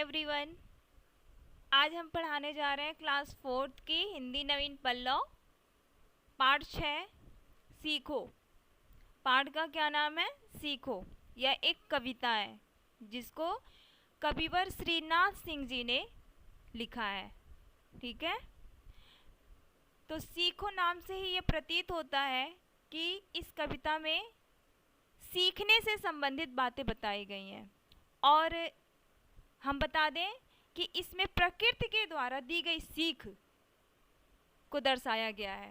Everyone. आज हम पढ़ाने जा रहे हैं क्लास 4th की हिंदी नवीन पल्लव पाठ 6 सीखो। पाठ का क्या नाम है? सीखो। यह एक कविता है जिसको कविवर श्रीनाथ सिंह जी ने लिखा है। ठीक है, तो सीखो नाम से ही ये प्रतीत होता है कि इस कविता में सीखने से संबंधित बातें बताई गई हैं। और हम बता दें कि इसमें प्रकृति के द्वारा दी गई सीख को दर्शाया गया है।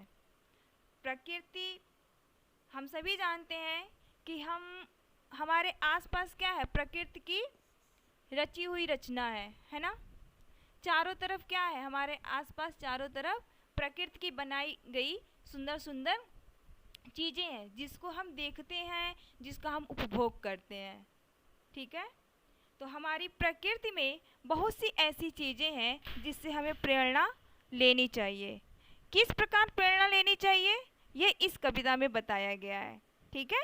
प्रकृति, हम सभी जानते हैं कि हमारे आसपास क्या है? प्रकृति की रची हुई रचना है ना। चारों तरफ क्या है? हमारे आसपास चारों तरफ प्रकृति की बनाई गई सुंदर सुंदर चीज़ें हैं जिसको हम देखते हैं, जिसका हम उपभोग करते हैं। ठीक है, तो हमारी प्रकृति में बहुत सी ऐसी चीज़ें हैं जिससे हमें प्रेरणा लेनी चाहिए। किस प्रकार प्रेरणा लेनी चाहिए ये इस कविता में बताया गया है। ठीक है,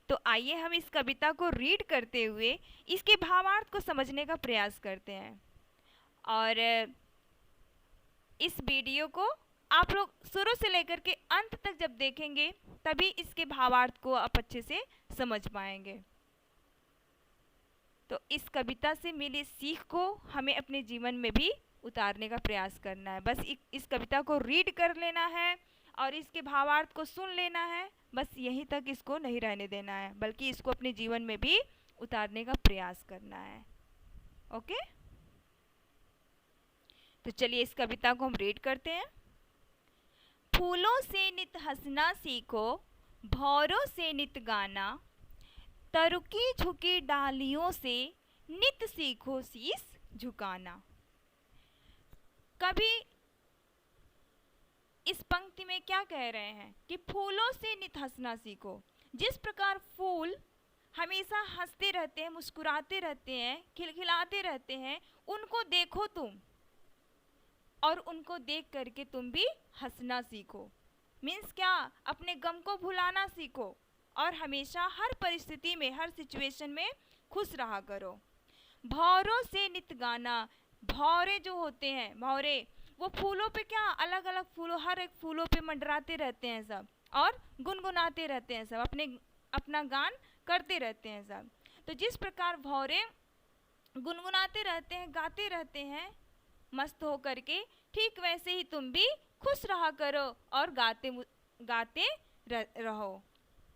तो आइए हम इस कविता को रीड करते हुए इसके भावार्थ को समझने का प्रयास करते हैं। और इस वीडियो को आप लोग शुरू से लेकर के अंत तक जब देखेंगे तभी इसके भावार्थ को आप अच्छे से समझ पाएंगे। तो इस कविता से मिली सीख को हमें अपने जीवन में भी उतारने का प्रयास करना है। बस इस कविता को रीड कर लेना है और इसके भावार्थ को सुन लेना है। बस यहीं तक इसको नहीं रहने देना है, बल्कि इसको अपने जीवन में भी उतारने का प्रयास करना है। ओके, तो चलिए इस कविता को हम रीड करते हैं। फूलों से नित हंसना सीखो, भौरों से नित गाना, तरुकी झुकी डालियों से नित सीखो शीस झुकाना। कवि इस पंक्ति में क्या कह रहे हैं कि फूलों से नित हंसना सीखो। जिस प्रकार फूल हमेशा हंसते रहते हैं, मुस्कुराते रहते हैं, खिलखिलाते रहते हैं, उनको देखो तुम और उनको देख करके तुम भी हंसना सीखो। मीन्स क्या? अपने गम को भुलाना सीखो और हमेशा हर परिस्थिति में, हर सिचुएशन में खुश रहा करो। भौरों से नित गाना। भौरे जो होते हैं, भौरे वो फूलों पे क्या अलग अलग फूलों, हर एक फूलों पे मंडराते रहते हैं सब और गुनगुनाते रहते हैं सब, अपना गान करते रहते हैं सब। तो जिस प्रकार भौरे गुनगुनाते रहते हैं, गाते रहते हैं मस्त हो करके, ठीक वैसे ही तुम भी खुश रहा करो और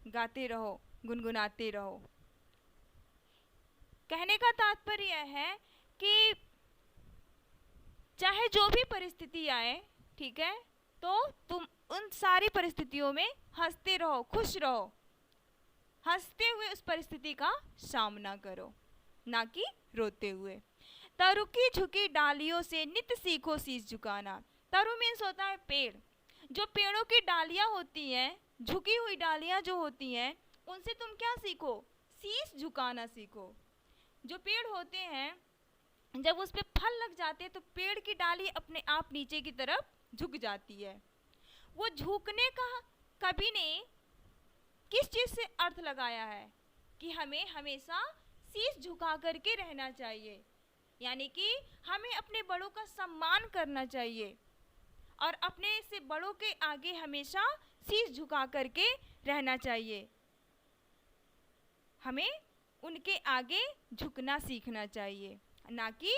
गाते रहो, गुनगुनाते रहो। कहने का तात्पर्य है कि चाहे जो भी परिस्थिति आए, ठीक है, तो तुम उन सारी परिस्थितियों में हंसते रहो, खुश रहो, हंसते हुए उस परिस्थिति का सामना करो, ना कि रोते हुए। तरुकी झुकी डालियों से नित सीखो शीश झुकाना। तरु मीन्स होता है पेड़। जो पेड़ों की डालियां होती हैं, झुकी हुई डालियां जो होती हैं, उनसे तुम क्या सीखो? शीश झुकाना सीखो। जो पेड़ होते हैं, जब उस पे फल लग जाते हैं तो पेड़ की डाली अपने आप नीचे की तरफ झुक जाती है। वो झुकने का कवि ने किस चीज़ से अर्थ लगाया है कि हमें हमेशा शीश झुका करके रहना चाहिए, यानी कि हमें अपने बड़ों का सम्मान करना चाहिए और अपने से बड़ों के आगे हमेशा शीश झुका करके रहना चाहिए। हमें उनके आगे झुकना सीखना चाहिए, ना कि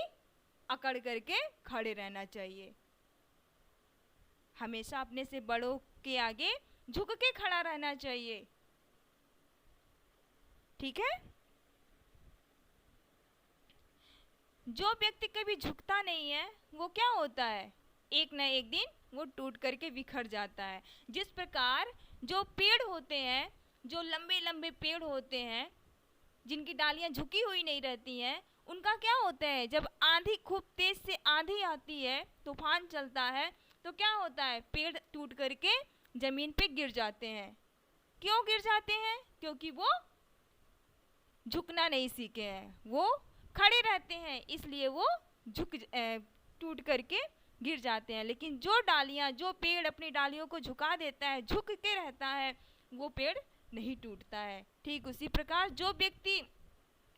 अकड़ करके खड़े रहना चाहिए। हमेशा अपने से बड़ों के आगे झुक के खड़ा रहना चाहिए। ठीक है, जो व्यक्ति कभी झुकता नहीं है वो क्या होता है? एक न एक दिन वो टूट करके बिखर जाता है। जिस प्रकार जो पेड़ होते हैं, जो लंबे लंबे पेड़ होते हैं, जिनकी डालियां झुकी हुई नहीं रहती हैं, उनका क्या होता है? जब आंधी, खूब तेज से आंधी आती है, तूफान चलता है, तो क्या होता है? पेड़ टूट करके जमीन पे गिर जाते हैं। क्यों गिर जाते हैं? क्योंकि वो झुकना नहीं सीखे हैं, वो खड़े रहते हैं, इसलिए वो टूट करके गिर जाते हैं। लेकिन जो डालियां, जो पेड़ अपनी डालियों को झुका देता है, झुक के रहता है, वो पेड़ नहीं टूटता है। ठीक उसी प्रकार जो व्यक्ति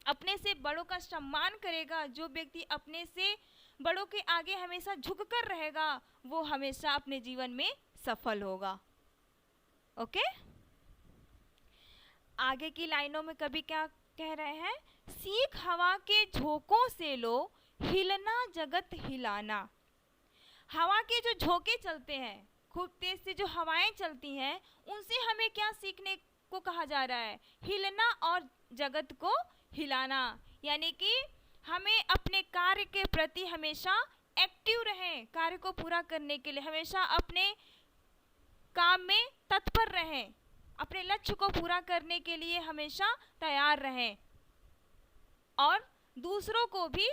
अपने से बड़ों का सम्मान करेगा, जो व्यक्ति अपने से बड़ों के आगे हमेशा झुककर रहेगा, वो हमेशा अपने जीवन में सफल होगा। ओके, आगे की लाइनों में कभी क्या कह रहे हैं, सीख हवा के झोंकों से लो, हिलना जगत हिलाना। हवा के जो झोंके चलते हैं, खूब तेज से जो हवाएं चलती हैं, उनसे हमें क्या सीखने को कहा जा रहा है, हिलना और जगत को हिलाना। यानी कि हमें अपने कार्य के प्रति हमेशा एक्टिव रहें, कार्य को पूरा करने के लिए हमेशा अपने काम में तत्पर रहें, अपने लक्ष्य को पूरा करने के लिए हमेशा तैयार रहें, और दूसरों को भी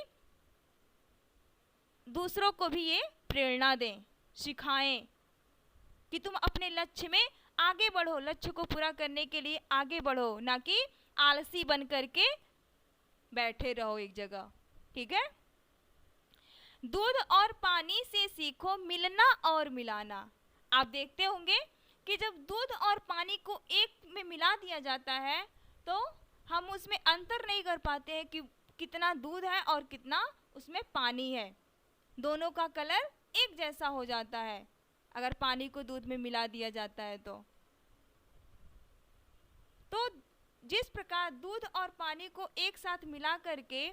ये प्रेरणा दें, सिखाएं कि तुम अपने लक्ष्य में आगे बढ़ो, लक्ष्य को पूरा करने के लिए आगे बढ़ो, ना कि आलसी बन करके बैठे रहो एक जगह। ठीक है, दूध और पानी से सीखो मिलना और मिलाना। आप देखते होंगे कि जब दूध और पानी को एक में मिला दिया जाता है तो हम उसमें अंतर नहीं कर पाते हैं कि कितना दूध है और कितना उसमें पानी है। दोनों का कलर एक जैसा हो जाता है अगर पानी को दूध में मिला दिया जाता है तो जिस प्रकार दूध और पानी को एक साथ मिला करके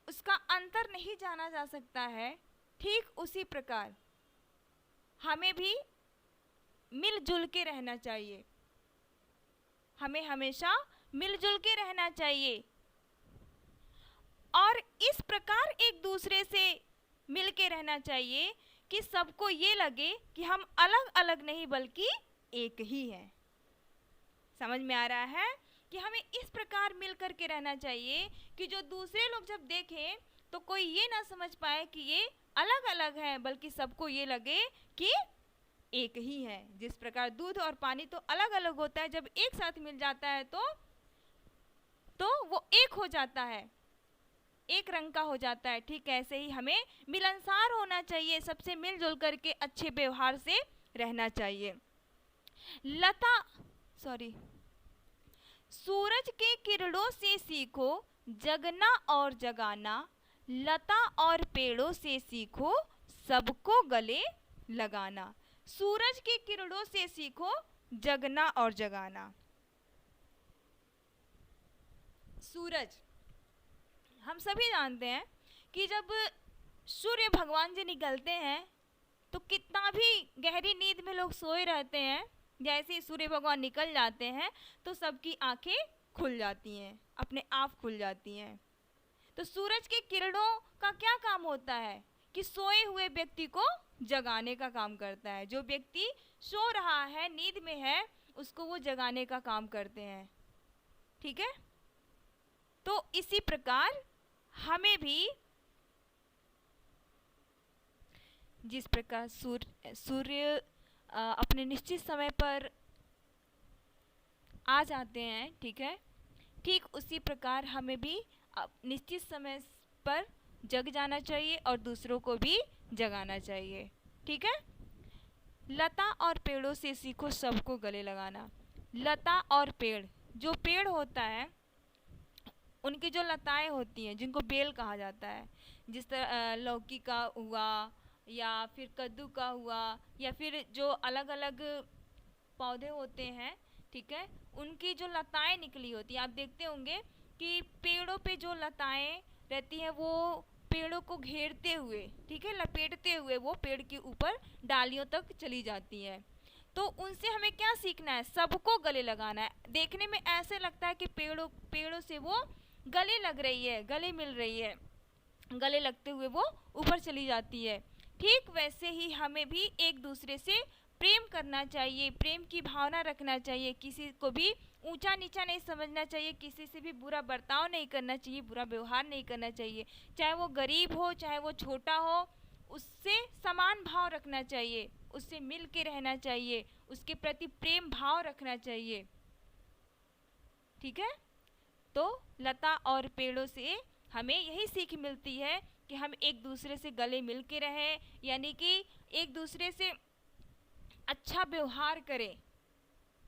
उसका अंतर नहीं जाना जा सकता है, ठीक उसी प्रकार हमें भी मिलजुल के रहना चाहिए। हमें हमेशा मिलजुल के रहना चाहिए और इस प्रकार एक दूसरे से मिल के रहना चाहिए कि सबको ये लगे कि हम अलग अलग नहीं बल्कि एक ही हैं। समझ में आ रहा है कि हमें इस प्रकार मिल कर के रहना चाहिए कि जो दूसरे लोग जब देखें तो कोई ये ना समझ पाए कि ये अलग अलग हैं, बल्कि सबको ये लगे कि एक ही है। जिस प्रकार दूध और पानी तो अलग अलग होता है, जब एक साथ मिल जाता है तो वो एक हो जाता है, एक रंग का हो जाता है। ठीक ऐसे ही हमें मिलनसार होना चाहिए, सबसे मिलजुल करके अच्छे व्यवहार से रहना चाहिए। सूरज के किरणों से सीखो जगना और जगाना, लता और पेड़ों से सीखो सबको गले लगाना। सूरज के किरणों से सीखो जगना और जगाना। सूरज, हम सभी जानते हैं कि जब सूर्य भगवान जी निकलते हैं तो कितना भी गहरी नींद में लोग सोए रहते हैं, जैसे ही सूर्य भगवान निकल जाते हैं तो सबकी आंखें खुल जाती हैं, अपने आप खुल जाती हैं। तो सूरज के किरणों का क्या काम होता है कि सोए हुए व्यक्ति को जगाने का काम करता है। जो व्यक्ति सो रहा है, नींद में है, उसको वो जगाने का काम करते हैं। ठीक है, तो इसी प्रकार हमें भी जिस प्रकार सूर्य अपने निश्चित समय पर आ जाते हैं, ठीक है, ठीक उसी प्रकार हमें भी निश्चित समय पर जग जाना चाहिए और दूसरों को भी जगाना चाहिए। ठीक है, लता और पेड़ों से सीखो सबको गले लगाना। लता और पेड़, जो पेड़ होता है उनकी जो लताएं होती हैं जिनको बेल कहा जाता है, जिस तरह लौकी का हुआ या फिर कद्दू का हुआ या फिर जो अलग अलग पौधे होते हैं, ठीक है, उनकी जो लताएं निकली होती है, आप देखते होंगे कि पेड़ों पे जो लताएं रहती हैं वो पेड़ों को घेरते हुए, ठीक है, लपेटते हुए वो पेड़ के ऊपर डालियों तक चली जाती हैं। तो उनसे हमें क्या सीखना है, सबको गले लगाना है। देखने में ऐसे लगता है कि पेड़ों से वो गले लग रही है, गले मिल रही है, गले लगते हुए वो ऊपर चली जाती है। ठीक वैसे ही हमें भी एक दूसरे से प्रेम करना चाहिए, प्रेम की भावना रखना चाहिए, किसी को भी ऊंचा नीचा नहीं समझना चाहिए, किसी से भी बुरा बर्ताव नहीं करना चाहिए, बुरा व्यवहार नहीं करना चाहिए, चाहे वो गरीब हो चाहे वो छोटा हो, उससे समान भाव रखना चाहिए, उससे मिल के रहना चाहिए, उसके प्रति प्रेम भाव रखना चाहिए। ठीक है, तो लता और पेड़ों से हमें यही सीख मिलती है कि हम एक दूसरे से गले मिल के रहें, यानी कि एक दूसरे से अच्छा व्यवहार करें,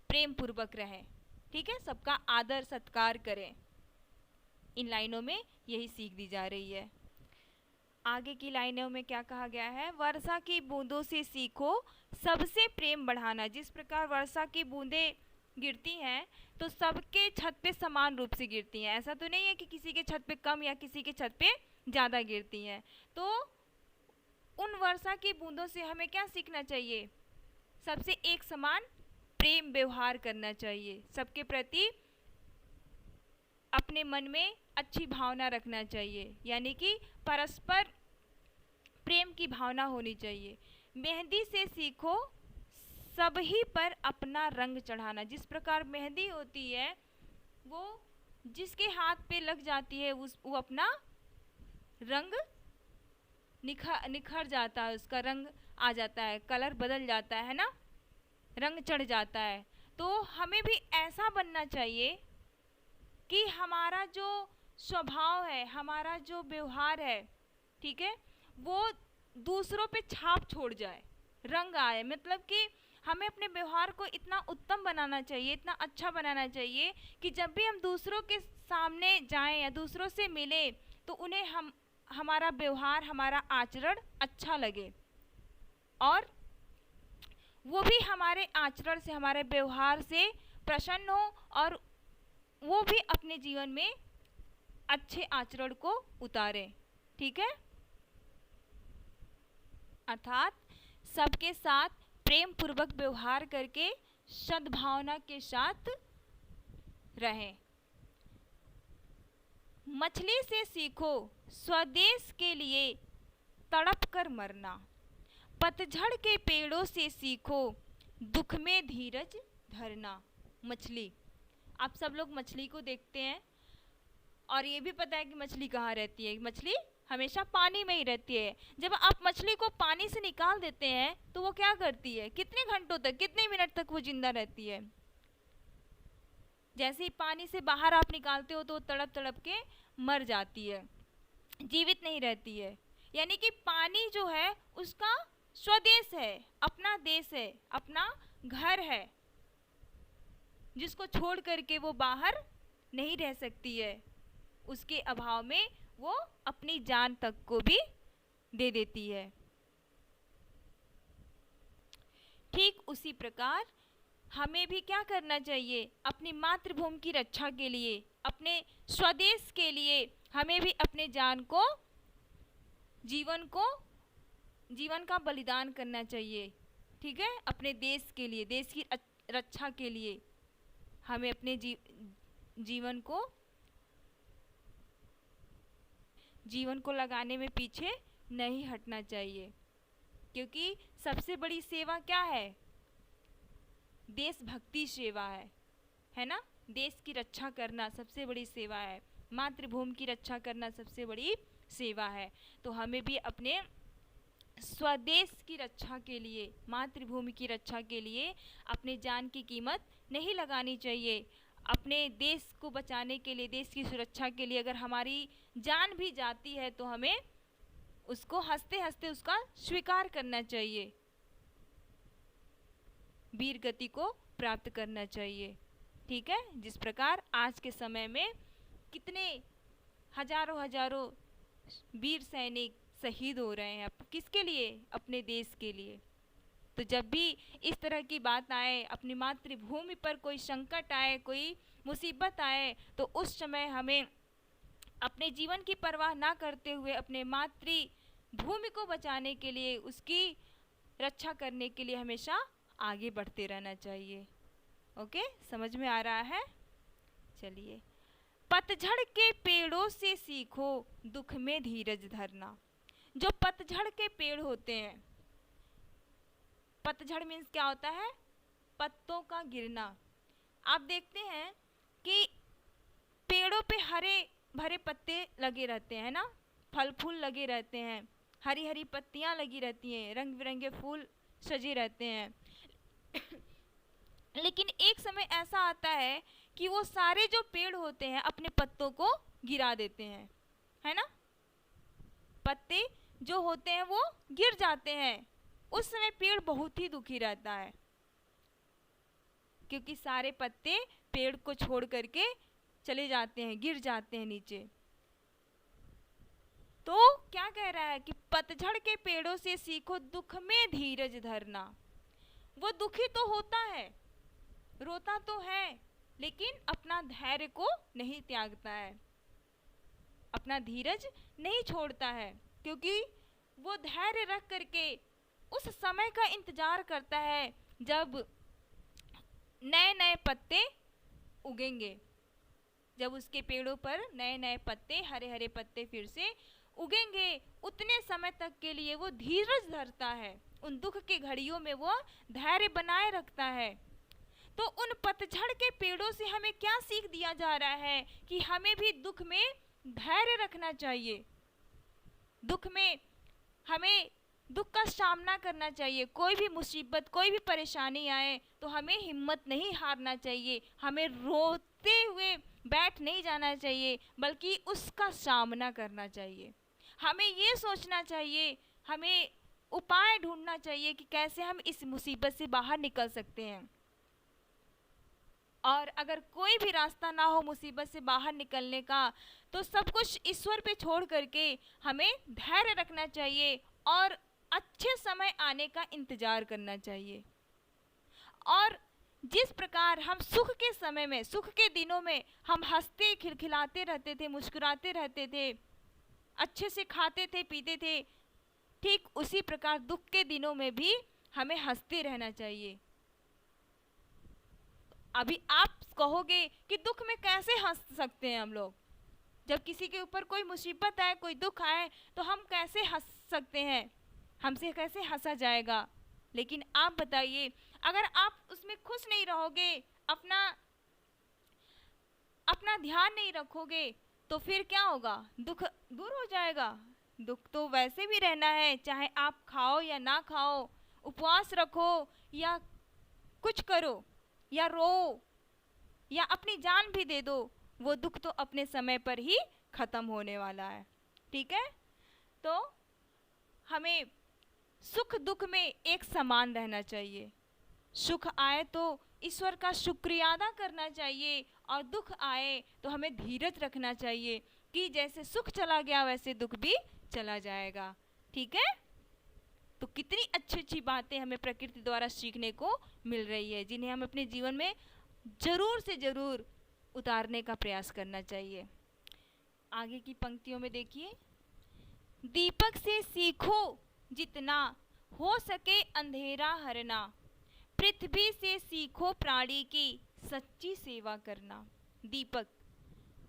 प्रेम पूर्वक रहें। ठीक है, सबका आदर सत्कार करें। इन लाइनों में यही सीख दी जा रही है। आगे की लाइनों में क्या कहा गया है? वर्षा की बूंदों से सीखो सबसे प्रेम बढ़ाना। जिस प्रकार वर्षा की बूंदें गिरती हैं तो सबके छत पे समान रूप से गिरती हैं, ऐसा तो नहीं है कि किसी के छत पे कम या किसी के छत पे ज़्यादा गिरती हैं। तो उन वर्षा की बूंदों से हमें क्या सीखना चाहिए? सबसे एक समान प्रेम व्यवहार करना चाहिए, सबके प्रति अपने मन में अच्छी भावना रखना चाहिए, यानी कि परस्पर प्रेम की भावना होनी चाहिए। मेहंदी से सीखो सभी पर अपना रंग चढ़ाना। जिस प्रकार मेहंदी होती है वो जिसके हाथ पे लग जाती है वो अपना रंग निखर जाता है, उसका रंग आ जाता है, कलर बदल जाता है ना, रंग चढ़ जाता है। तो हमें भी ऐसा बनना चाहिए कि हमारा जो स्वभाव है, हमारा जो व्यवहार है, ठीक है, वो दूसरों पे छाप छोड़ जाए, रंग आए। मतलब कि हमें अपने व्यवहार को इतना उत्तम बनाना चाहिए, इतना अच्छा बनाना चाहिए कि जब भी हम दूसरों के सामने जाएं या दूसरों से मिलें तो उन्हें हमारा व्यवहार, हमारा आचरण अच्छा लगे और वो भी हमारे आचरण से, हमारे व्यवहार से प्रसन्न हो और वो भी अपने जीवन में अच्छे आचरण को उतारें। ठीक है, अर्थात सबके साथ प्रेम पूर्वक व्यवहार करके सद्भावना के साथ रहें। मछली से सीखो स्वदेश के लिए तड़प कर मरना। पतझड़ के पेड़ों से सीखो दुख में धीरज धरना। मछली, आप सब लोग मछली को देखते हैं और ये भी पता है कि मछली कहाँ रहती है। मछली हमेशा पानी में ही रहती है। जब आप मछली को पानी से निकाल देते हैं तो वो क्या करती है? कितने घंटों तक, कितने मिनट तक वो जिंदा रहती है? जैसे ही पानी से बाहर आप निकालते हो तो वो तड़प तड़प के मर जाती है, जीवित नहीं रहती है। यानी कि पानी जो है उसका स्वदेश है, अपना देश है, अपना घर है, जिसको छोड़ करके वो बाहर नहीं रह सकती है। उसके अभाव में वो अपनी जान तक को भी दे देती है। ठीक उसी प्रकार हमें भी क्या करना चाहिए? अपनी मातृभूमि की रक्षा के लिए, अपने स्वदेश के लिए हमें भी अपने जान को, जीवन का बलिदान करना चाहिए। ठीक है, अपने देश के लिए, देश की रक्षा के लिए हमें अपने जीवन को लगाने में पीछे नहीं हटना चाहिए, क्योंकि सबसे बड़ी सेवा क्या है? देशभक्ति सेवा है ना। देश की रक्षा करना सबसे बड़ी सेवा है, मातृभूमि की रक्षा करना सबसे बड़ी सेवा है। तो हमें भी अपने स्वदेश की रक्षा के लिए, मातृभूमि की रक्षा के लिए अपने जान की कीमत नहीं लगानी चाहिए। अपने देश को बचाने के लिए, देश की सुरक्षा के लिए अगर हमारी जान भी जाती है तो हमें उसको हंसते हंसते उसका स्वीकार करना चाहिए, वीर गति को प्राप्त करना चाहिए। ठीक है, जिस प्रकार आज के समय में कितने हजारों वीर सैनिक शहीद हो रहे हैं, किसके लिए? अपने देश के लिए। तो जब भी इस तरह की बात आए, अपनी मातृभूमि पर कोई संकट आए, कोई मुसीबत आए, तो उस समय हमें अपने जीवन की परवाह ना करते हुए अपने मातृभूमि को बचाने के लिए, उसकी रक्षा करने के लिए हमेशा आगे बढ़ते रहना चाहिए। ओके, समझ में आ रहा है? चलिए, पतझड़ के पेड़ों से सीखो दुख में धीरज धरना। जो पतझड़ के पेड़ होते हैं, पतझड़ मीन्स क्या होता है? पत्तों का गिरना। आप देखते हैं कि पेड़ों पे हरे भरे पत्ते लगे रहते हैं ना, फल फूल लगे रहते हैं, हरी हरी पत्तियां लगी रहती हैं, रंग बिरंगे फूल सजे रहते हैं। लेकिन एक समय ऐसा आता है कि वो सारे जो पेड़ होते हैं अपने पत्तों को गिरा देते हैं, है ना। पत्ते जो होते हैं वो गिर जाते हैं। उस समय पेड़ बहुत ही दुखी रहता है, क्योंकि सारे पत्ते पेड़ को छोड़ करके चले जाते हैं, गिर जाते हैं नीचे। तो क्या कह रहा है कि पतझड़ के पेड़ों से सीखो दुख में धीरज धरना। वो दुखी तो होता है, रोता तो है, लेकिन अपना धैर्य को नहीं त्यागता है, अपना धीरज नहीं छोड़ता है, क्योंकि वो धैर्य रख करके उस समय का इंतजार करता है जब नए नए पत्ते उगेंगे, जब उसके पेड़ों पर नए नए पत्ते, हरे हरे पत्ते फिर से उगेंगे। उतने समय तक के लिए वो धीरज धरता है, उन दुख की घड़ियों में वो धैर्य बनाए रखता है। तो उन पतझड़ के पेड़ों से हमें क्या सीख दिया जा रहा है कि हमें भी दुख में धैर्य रखना चाहिए, दुख में हमें दुख का सामना करना चाहिए। कोई भी मुसीबत, कोई भी परेशानी आए तो हमें हिम्मत नहीं हारना चाहिए, हमें रोते हुए बैठ नहीं जाना चाहिए, बल्कि उसका सामना करना चाहिए। हमें ये सोचना चाहिए, हमें उपाय ढूंढना चाहिए कि कैसे हम इस मुसीबत से बाहर निकल सकते हैं। और अगर कोई भी रास्ता ना हो मुसीबत से बाहर निकलने का, तो सब कुछ ईश्वर पे छोड़ करके हमें धैर्य रखना चाहिए और अच्छे समय आने का इंतजार करना चाहिए। और जिस प्रकार हम सुख के समय में, सुख के दिनों में हम हंसते खिलखिलाते रहते थे, मुस्कुराते रहते थे, अच्छे से खाते थे, पीते थे, ठीक उसी प्रकार दुख के दिनों में भी हमें हंसते रहना चाहिए। अभी आप कहोगे कि दुख में कैसे हंस सकते हैं हम लोग, जब किसी के ऊपर कोई मुसीबत आए, कोई दुख आए, तो हम कैसे हंस सकते हैं, हमसे कैसे हंसा जाएगा। लेकिन आप बताइए, अगर आप उसमें खुश नहीं रहोगे, अपना ध्यान नहीं रखोगे, तो फिर क्या होगा, दुख दूर हो जाएगा। दुख तो वैसे भी रहना है, चाहे आप खाओ या ना खाओ, उपवास रखो या कुछ करो, या रो या अपनी जान भी दे दो, वो दुख तो अपने समय पर ही खत्म होने वाला है। ठीक है, तो हमें सुख दुख में एक समान रहना चाहिए। सुख आए तो ईश्वर का शुक्रिया अदा करना चाहिए, और दुख आए तो हमें धीरज रखना चाहिए कि जैसे सुख चला गया वैसे दुख भी चला जाएगा। ठीक है, तो कितनी अच्छी अच्छी बातें हमें प्रकृति द्वारा सीखने को मिल रही है, जिन्हें हम अपने जीवन में जरूर से जरूर उतारने का प्रयास करना चाहिए। आगे की पंक्तियों में देखिए, दीपक से सीखो जितना हो सके अंधेरा हरना, पृथ्वी से सीखो प्राणी की सच्ची सेवा करना। दीपक,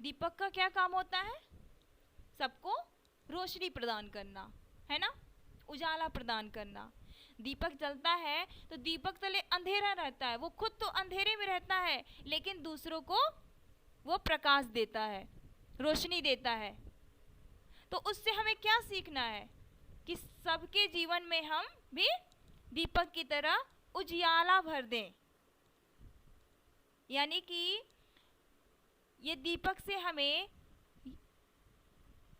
दीपक का क्या काम होता है, सबको रोशनी प्रदान करना, है ना, उजाला प्रदान करना। दीपक जलता है तो दीपक तले अंधेरा रहता है, वो खुद तो अंधेरे में रहता है, लेकिन दूसरों को वो प्रकाश देता है, रोशनी देता है। तो उससे हमें क्या सीखना है कि सबके जीवन में हम भी दीपक की तरह उजियाला भर दें। यानी कि ये दीपक से हमें,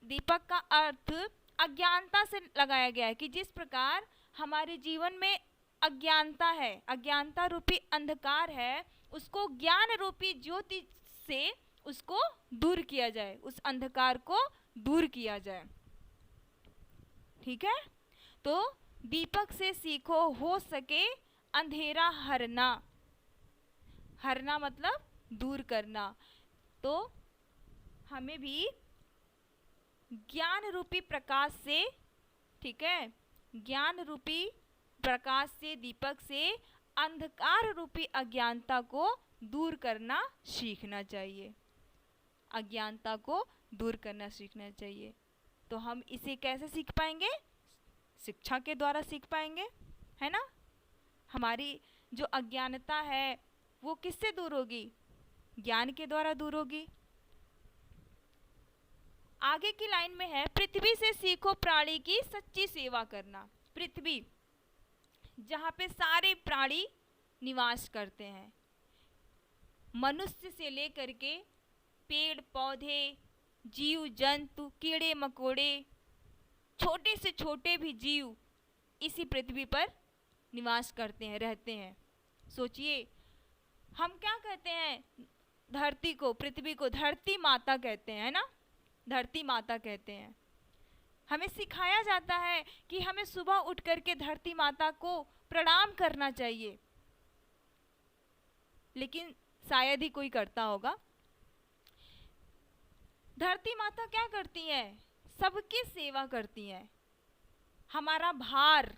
दीपक का अर्थ अज्ञानता से लगाया गया है कि जिस प्रकार हमारे जीवन में अज्ञानता है, अज्ञानता रूपी अंधकार है, उसको ज्ञान रूपी ज्योति से उसको दूर किया जाए, उस अंधकार को दूर किया जाए। ठीक है, तो दीपक से सीखो हो सके अंधेरा हरना, हरना मतलब दूर करना। तो हमें भी ज्ञान रूपी प्रकाश से, ठीक है, ज्ञान रूपी प्रकाश से, दीपक से अंधकार रूपी अज्ञानता को दूर करना सीखना चाहिए, अज्ञानता को दूर करना सीखना चाहिए। तो हम इसे कैसे सीख पाएंगे, शिक्षा के द्वारा सीख पाएंगे, है ना। हमारी जो अज्ञानता है वो किससे दूर होगी, ज्ञान के द्वारा दूर होगी। आगे की लाइन में है, पृथ्वी से सीखो प्राणी की सच्ची सेवा करना। पृथ्वी, जहाँ पे सारे प्राणी निवास करते हैं, मनुष्य से लेकर के पेड़ पौधे, जीव जंतु, कीड़े मकोड़े, छोटे से छोटे भी जीव इसी पृथ्वी पर निवास करते हैं, रहते हैं। सोचिए, हम क्या कहते हैं, धरती को, पृथ्वी को धरती माता कहते हैं ना, धरती माता कहते हैं। हमें सिखाया जाता है कि हमें सुबह उठ करके धरती माता को प्रणाम करना चाहिए, लेकिन शायद ही कोई करता होगा। धरती माता क्या करती है? सबकी सेवा करती हैं, हमारा भार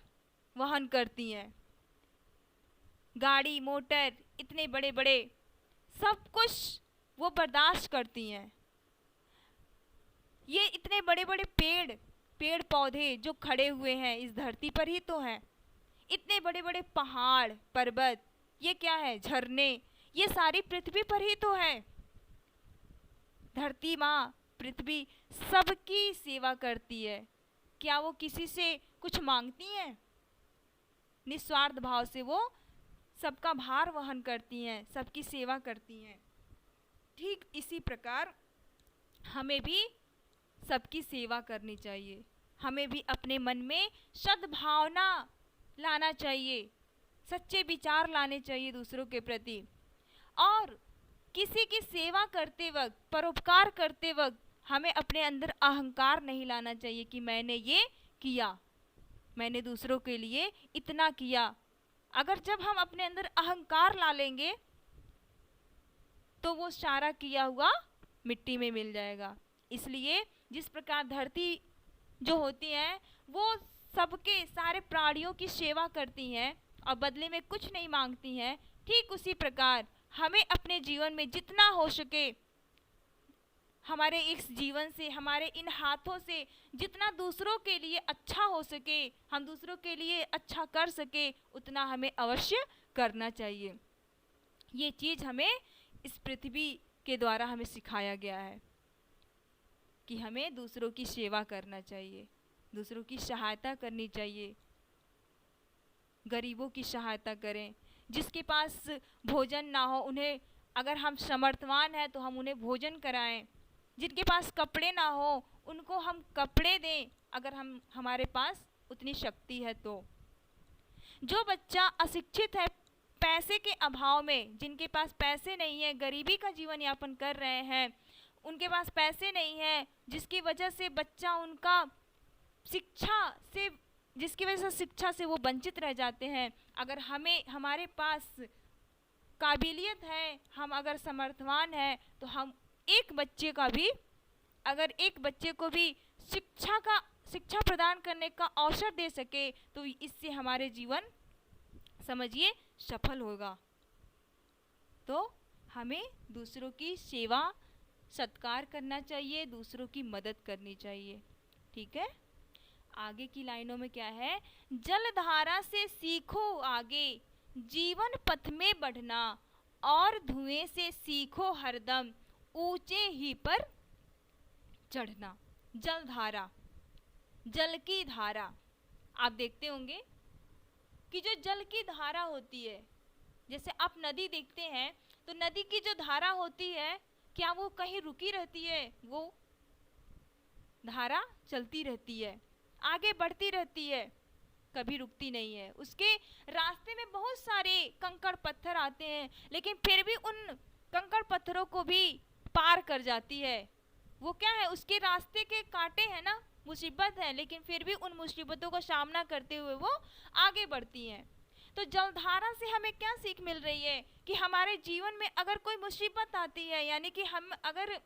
वहन करती हैं। गाड़ी मोटर इतने बड़े बड़े सब कुछ वो बर्दाश्त करती हैं। ये इतने बड़े बड़े पेड़ पौधे जो खड़े हुए हैं इस धरती पर ही तो हैं। इतने बड़े बड़े पहाड़ पर्वत, ये क्या है, झरने, ये सारी पृथ्वी पर ही तो है। धरती माँ पृथ्वी सबकी सेवा करती है। क्या वो किसी से कुछ मांगती हैं? निस्वार्थ भाव से वो सबका भार वहन करती हैं, सबकी सेवा करती हैं। ठीक इसी प्रकार हमें भी सबकी सेवा करनी चाहिए। हमें भी अपने मन में सद्भावना लाना चाहिए, सच्चे विचार लाने चाहिए दूसरों के प्रति। और किसी की सेवा करते वक्त, परोपकार करते वक्त हमें अपने अंदर अहंकार नहीं लाना चाहिए कि मैंने ये किया, मैंने दूसरों के लिए इतना किया। अगर जब हम अपने अंदर अहंकार ला लेंगे तो वो सारा किया हुआ मिट्टी में मिल जाएगा। इसलिए जिस प्रकार धरती जो होती है वो सबके सारे प्राणियों की सेवा करती हैं और बदले में कुछ नहीं मांगती हैं, ठीक उसी प्रकार हमें अपने जीवन में जितना हो सके, हमारे इस जीवन से, हमारे इन हाथों से जितना दूसरों के लिए अच्छा हो सके, हम दूसरों के लिए अच्छा कर सके, उतना हमें अवश्य करना चाहिए। ये चीज़ हमें इस पृथ्वी के द्वारा हमें सिखाया गया है कि हमें दूसरों की सेवा करना चाहिए, दूसरों की सहायता करनी चाहिए। गरीबों की सहायता करें, जिसके पास भोजन ना हो उन्हें, अगर हम समर्थवान हैं तो हम उन्हें भोजन कराएं। जिनके पास कपड़े ना हो उनको हम कपड़े दें, अगर हमारे पास उतनी शक्ति है तो। जो बच्चा अशिक्षित है, पैसे के अभाव में, जिनके पास पैसे नहीं है, गरीबी का जीवन यापन कर रहे हैं, उनके पास पैसे नहीं है, जिसकी वजह से बच्चा उनका जिसकी वजह से शिक्षा से वो वंचित रह जाते हैं। अगर हमारे पास काबिलियत है, हम अगर समर्थवान हैं, तो हम एक बच्चे को भी शिक्षा प्रदान करने का अवसर दे सके तो इससे हमारे जीवन समझिए सफल होगा। तो हमें दूसरों की सेवा सत्कार करना चाहिए, दूसरों की मदद करनी चाहिए। ठीक है, आगे की लाइनों में क्या है? जलधारा से सीखो आगे जीवन पथ में बढ़ना, और धुएं से सीखो हरदम ऊंचे ही पर चढ़ना। जलधारा, जल की धारा, आप देखते होंगे कि जो जल की धारा होती है, जैसे आप नदी देखते हैं तो नदी की जो धारा होती है, क्या वो कहीं रुकी रहती है? वो धारा चलती रहती है, आगे बढ़ती रहती है, कभी रुकती नहीं है। उसके रास्ते में बहुत सारे कंकड़ पत्थर आते हैं, लेकिन फिर भी उन कंकड़ पत्थरों को भी पार कर जाती है। वो क्या है? उसके रास्ते के कांटे हैं ना, मुसीबत है, लेकिन फिर भी उन मुसीबतों का सामना करते हुए वो आगे बढ़ती हैं। तो जलधारा से हमें क्या सीख मिल रही है कि हमारे जीवन में अगर कोई मुसीबत आती है, यानी कि हम अगर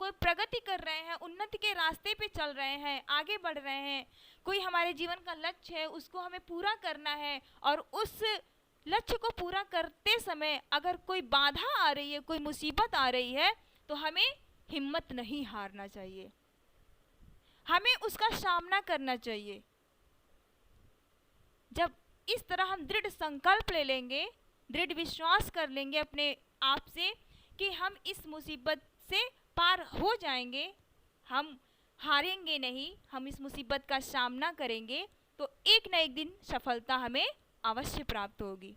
कोई प्रगति कर रहे हैं, उन्नति के रास्ते पे चल रहे हैं, आगे बढ़ रहे हैं, कोई हमारे जीवन का लक्ष्य है, उसको हमें पूरा करना है, और उस लक्ष्य को पूरा करते समय अगर कोई बाधा आ रही है, कोई मुसीबत आ रही है, तो हमें हिम्मत नहीं हारना चाहिए, हमें उसका सामना करना चाहिए। जब इस तरह हम दृढ़ संकल्प ले लेंगे, दृढ़ विश्वास कर लेंगे अपने आप से कि हम इस मुसीबत से पार हो जाएंगे, हम हारेंगे नहीं, हम इस मुसीबत का सामना करेंगे, तो एक न एक दिन सफलता हमें अवश्य प्राप्त होगी।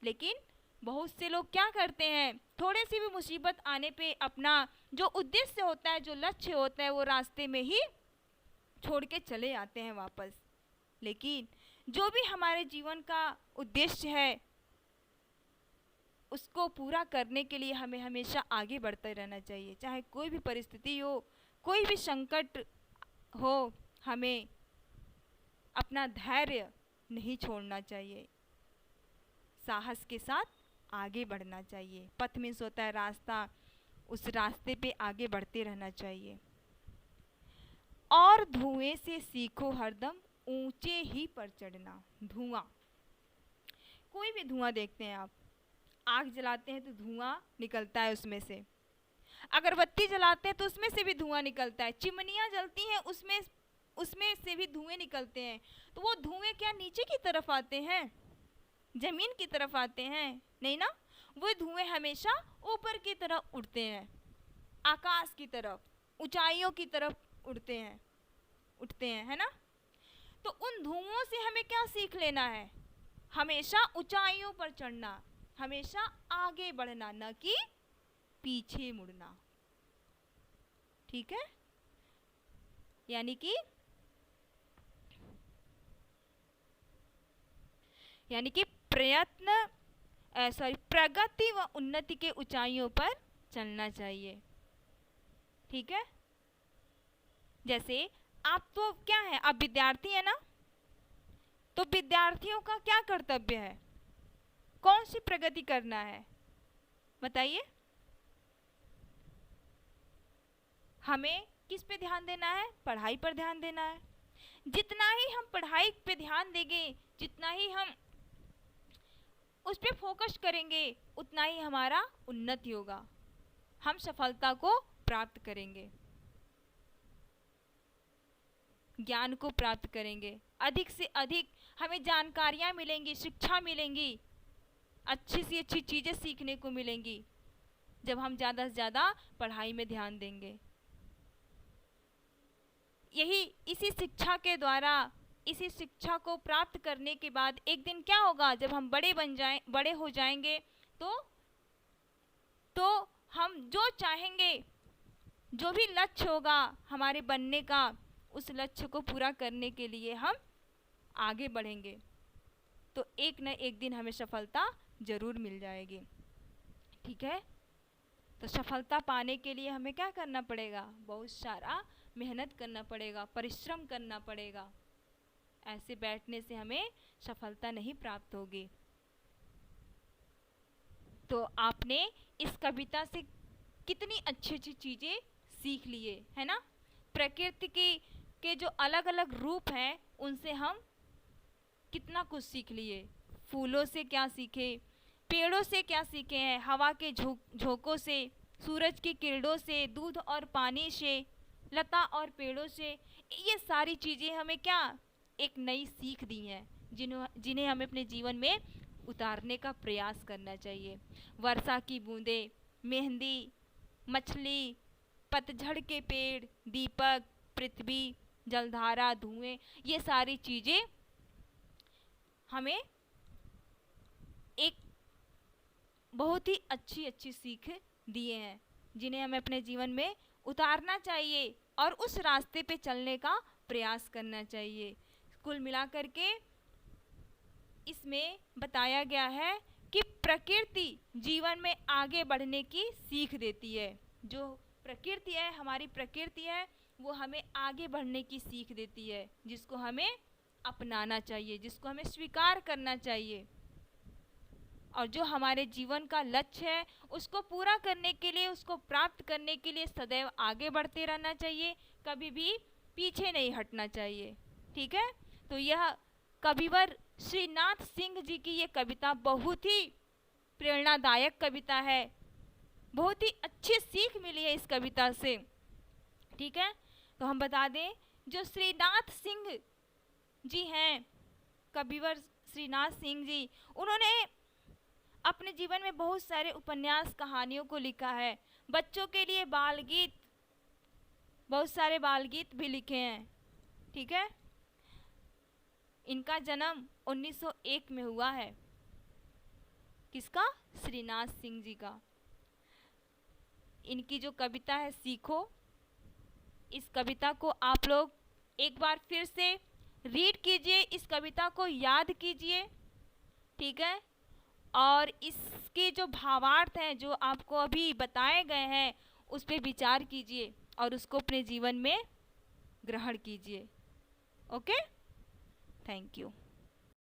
लेकिन बहुत से लोग क्या करते हैं, थोड़ी सी भी मुसीबत आने पे अपना जो उद्देश्य होता है, जो लक्ष्य होता है, वो रास्ते में ही छोड़ के चले आते हैं वापस। लेकिन जो भी हमारे जीवन का उद्देश्य है, उसको पूरा करने के लिए हमें हमेशा आगे बढ़ते रहना चाहिए। चाहे कोई भी परिस्थिति हो, कोई भी संकट हो, हमें अपना धैर्य नहीं छोड़ना चाहिए, साहस के साथ आगे बढ़ना चाहिए। पथ मीन्स होता है रास्ता, उस रास्ते पे आगे बढ़ते रहना चाहिए। और धुएं से सीखो हरदम ऊंचे ही पर चढ़ना। धुआं, कोई भी धुआं देखते हैं आप, आग जलाते हैं तो धुआं निकलता है उसमें से, अगरबत्ती जलाते हैं तो उसमें से भी धुआं निकलता है, चिमनियाँ जलती हैं उसमें से भी धुएं निकलते हैं। तो वो धुएं क्या नीचे की तरफ आते हैं, जमीन की तरफ आते हैं? नहीं ना, वो धुएं हमेशा ऊपर की तरफ उड़ते हैं, आकाश की तरफ, ऊंचाइयों की तरफ उठते हैं, है ना। तो उन धुओं से हमें क्या सीख लेना है? हमेशा ऊंचाइयों पर चढ़ना, हमेशा आगे बढ़ना, न कि पीछे मुड़ना। ठीक है, यानी कि प्रगति व उन्नति के ऊंचाइयों पर चलना चाहिए। ठीक है, जैसे आप तो क्या है, आप विद्यार्थी है ना, तो विद्यार्थियों का क्या कर्तव्य है? कौन सी प्रगति करना है बताइए? हमें किस पे ध्यान देना है? पढ़ाई पर ध्यान देना है। जितना ही हम पढ़ाई पे ध्यान देंगे, जितना ही हम उस पे फोकस करेंगे, उतना ही हमारा उन्नति होगा, हम सफलता को प्राप्त करेंगे, ज्ञान को प्राप्त करेंगे, अधिक से अधिक हमें जानकारियाँ मिलेंगी, शिक्षा मिलेंगी, अच्छी से अच्छी चीज़ें सीखने को मिलेंगी जब हम ज़्यादा से ज़्यादा पढ़ाई में ध्यान देंगे। इसी शिक्षा के द्वारा, इसी शिक्षा को प्राप्त करने के बाद एक दिन क्या होगा, जब हम बड़े हो जाएंगे तो हम जो चाहेंगे, जो भी लक्ष्य होगा हमारे बनने का, उस लक्ष्य को पूरा करने के लिए हम आगे बढ़ेंगे, तो एक न एक दिन हमें सफलता जरूर मिल जाएगी। ठीक है, तो सफलता पाने के लिए हमें क्या करना पड़ेगा? बहुत सारा मेहनत करना पड़ेगा, परिश्रम करना पड़ेगा। ऐसे बैठने से हमें सफलता नहीं प्राप्त होगी। तो आपने इस कविता से कितनी अच्छी अच्छी चीज़ें सीख लिए, है ना। प्रकृति के जो अलग अलग रूप हैं, उनसे हम कितना कुछ सीख लिए। फूलों से क्या सीखे, पेड़ों से क्या सीखे हैं, हवा के झोंकों से, सूरज की किरणों से, दूध और पानी से, लता और पेड़ों से, ये सारी चीज़ें हमें क्या एक नई सीख दी हैं, जिन्हें हमें अपने जीवन में उतारने का प्रयास करना चाहिए। वर्षा की बूंदें, मेहंदी, मछली, पतझड़ के पेड़, दीपक, पृथ्वी, जलधारा, धुएं, ये सारी चीज़ें हमें एक बहुत ही अच्छी अच्छी सीख दिए हैं, जिन्हें हमें अपने जीवन में उतारना चाहिए और उस रास्ते पे चलने का प्रयास करना चाहिए। कुल मिलाकर के इसमें बताया गया है कि प्रकृति जीवन में आगे बढ़ने की सीख देती है। जो प्रकृति है, हमारी प्रकृति है, वो हमें आगे बढ़ने की सीख देती है, जिसको हमें अपनाना चाहिए, जिसको हमें स्वीकार करना चाहिए। और जो हमारे जीवन का लक्ष्य है, उसको पूरा करने के लिए, उसको प्राप्त करने के लिए सदैव आगे बढ़ते रहना चाहिए, कभी भी पीछे नहीं हटना चाहिए। ठीक है, तो यह कविवर श्रीनाथ सिंह जी की ये कविता बहुत ही प्रेरणादायक कविता है, बहुत ही अच्छी सीख मिली है इस कविता से। ठीक है, तो हम बता दें, जो श्रीनाथ सिंह जी हैं, कविवर श्रीनाथ सिंह जी, उन्होंने अपने जीवन में बहुत सारे उपन्यास, कहानियों को लिखा है। बच्चों के लिए बाल गीत, बहुत सारे बाल गीत भी लिखे हैं। ठीक है, इनका जन्म 1901 में हुआ है। किसका? श्रीनाथ सिंह जी का। इनकी जो कविता है सीखो, इस कविता को आप लोग एक बार फिर से रीड कीजिए, इस कविता को याद कीजिए। ठीक है, और इस उसके जो भावार्थ हैं जो आपको अभी बताए गए हैं उस पर विचार कीजिए और उसको अपने जीवन में ग्रहण कीजिए। Okay, thank you.